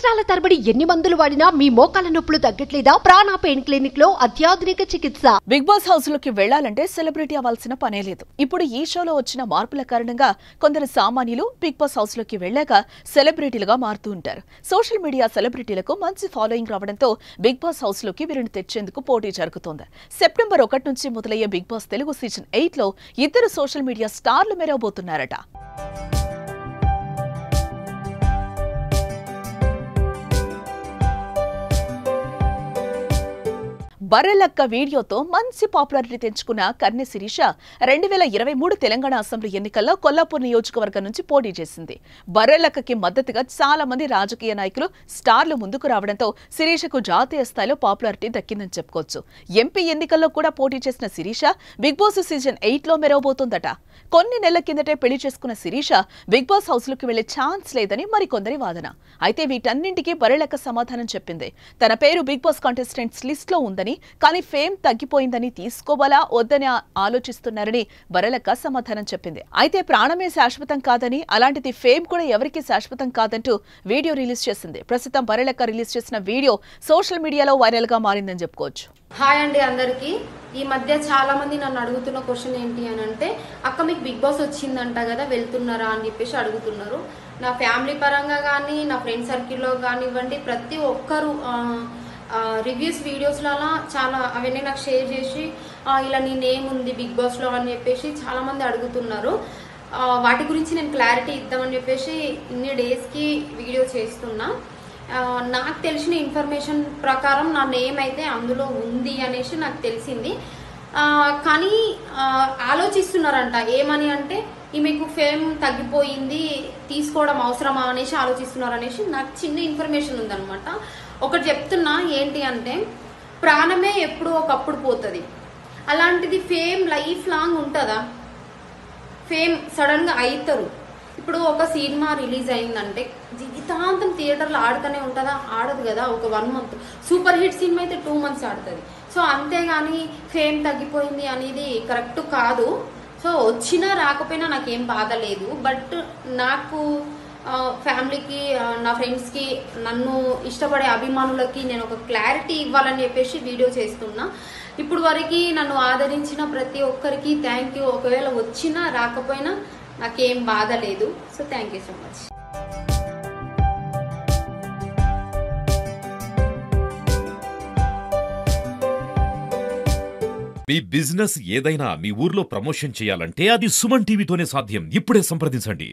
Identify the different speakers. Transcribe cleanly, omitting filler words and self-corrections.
Speaker 1: సంవత్సరాల తరబడి ఎన్ని మందులు వాడినా మీ మోకాల నొప్పులు తగ్గట్లేదా? ప్రాణ పెయిన్ క్లినిక్ లో అత్యాధునిక చికిత్స.
Speaker 2: బిగ్ బాస్ హౌస్ లోకి వెళ్లాలంటే సెలబ్రిటీ అవ్వాల్సిన పనే లేదు. ఇప్పుడు ఈ షోలో వచ్చిన మార్పుల కారణంగా కొందరు సామాన్యులు బిగ్ బాస్ హౌస్ లోకి వెళ్లాక సెలబ్రిటీలుగా మారుతూ ఉంటారు. సోషల్ మీడియా సెలబ్రిటీలకు మంచి ఫాలోయింగ్ రావడంతో బిగ్ బాస్ హౌస్ లోకి వీరిని తెచ్చేందుకు పోటీ జరుగుతోంది. సెప్టెంబర్ 1 నుంచి మొదలయ్యే బిగ్ బాస్ తెలుగు సీజన్ 8 లో ఇద్దరు సోషల్ మీడియా స్టార్లు మెరవబోతున్నారట. బర్రెలక్క వీడియోతో మంచి పాపులారిటీ తెచ్చుకున్న కన్నె శిరీష 2023 తెలంగాణ అసెంబ్లీ ఎన్నికల్లో కొల్లాపూర్ నియోజకవర్గం నుంచి పోటీ చేసింది. బర్రెలక్కకి మద్దతుగా చాలా మంది రాజకీయ నాయకులు, స్టార్లు ముందుకు రావడంతో శిరీషకు జాతీయ స్థాయిలో పాపులారిటీ దక్కిందని చెప్పుకోవచ్చు. ఎంపీ ఎన్నికల్లో కూడా పోటీ చేసిన శిరీష బిగ్ బాస్ సీజన్ 8 లో మెరవబోతోందట. కొన్ని నెలల కిందటే పెళ్లి చేసుకున్న శిరీష బిగ్ బాస్ హౌస్ లోకి వెళ్లే ఛాన్స్ లేదని మరికొందరి వాదన. అయితే వీటన్నింటికీ బర్రెలక్క సమాధానం చెప్పింది. తన పేరు బిగ్ బాస్ కాంటెస్టెంట్స్ లిస్ట్ లో ఉందని, కానీ ఫేమ్ తగ్గిపోయిందని, తీసుకోవాలా వద్దని ఆలోచిస్తున్నారని బర్రెలక్క సమాధానం చెప్పింది. అయితే ప్రాణమే శాశ్వతం కాదని, అలాంటిది ఫేమ్ కూడా ఎవరికీ శాశ్వతం కాదంటూ వీడియో రిలీజ్ చేసింది. ప్రస్తుతం బర్రెలక్క రిలీజ్ చేసిన వీడియో సోషల్ మీడియాలో వైరల్ గా మారిందని చెప్పుకోవచ్చు.
Speaker 3: హాయ్ అండి అందరికి. ఈ మధ్య చాలా మంది నన్ను అడుగుతున్న క్వశ్చన్ ఏంటి అని అంటే, అక్క మీకు బిగ్ బాస్ వచ్చిందంట కదా, వెళ్తున్నారా అని చెప్పేసి అడుగుతున్నారు. నా ఫ్యామిలీ పరంగా కానీ, నా ఫ్రెండ్ సర్కిల్లో కానివ్వండి, ప్రతి ఒక్కరు రివ్యూస్ వీడియోస్లో చాలా అవన్నీ నాకు షేర్ చేసి ఇలా నీ నేమ్ ఉంది బిగ్ బాస్లో అని చెప్పేసి చాలామంది అడుగుతున్నారు. వాటి గురించి నేను క్లారిటీ ఇద్దామని చెప్పేసి ఇన్ని డేస్కి వీడియో చేస్తున్నా. నాకు తెలిసిన ఇన్ఫర్మేషన్ ప్రకారం నా నేమ్ అయితే అందులో ఉంది అనేసి నాకు తెలిసింది. కానీ ఆలోచిస్తున్నారంట ఏమని అంటే, ఈమెకు ఫేమ్ తగ్గిపోయింది, తీసుకోవడం అవసరమా అనేసి ఆలోచిస్తున్నారు అనేసి నాకు చిన్న ఇన్ఫర్మేషన్ ఉందన్నమాట. ఒకటి చెప్తున్నా ఏంటి అంటే, ప్రాణమే ఎప్పుడో ఒకప్పుడు పోతుంది. అలాంటిది ఫేమ్ లైఫ్ లాంగ్ ఉంటుందా? ఫేమ్ సడన్గా అవుతారు. ఇప్పుడు ఒక సినిమా రిలీజ్ అయిందంటే జీవితాంతం థియేటర్లో ఆడుతూనే ఉంటుందా? ఆడదు కదా. ఒక 1 month సూపర్ హిట్ సినిమా అయితే 2 months ఆడుతుంది. సో అంతేగాని ఫేమ్ తగ్గిపోయింది అనేది కరెక్ట్ కాదు. సో వచ్చినా రాకపోయినా నాకేం బాధ లేదు. బట్ నాకు ఫ్యామిలీకి, నా ఫ్రెండ్స్కి, నన్ను ఇష్టపడే అభిమానులకి నేను ఒక క్లారిటీ ఇవ్వాలని చెప్పేసి వీడియో చేస్తున్నా. ఇప్పుడు వరకు నన్ను ఆదరించిన ప్రతి ఒక్కరికి థ్యాంక్ యూ. ఒకవేళ వచ్చినా రాకపోయినా నాకేం బాధ లేదు. So thank you so much.
Speaker 4: Me business ఏదైనా మీ ఊర్లో ప్రమోషన్ చేయాలంటే అది సుమన్ టీవీతోనే సాధ్యం. ఇప్పుడే సంప్రదించండి.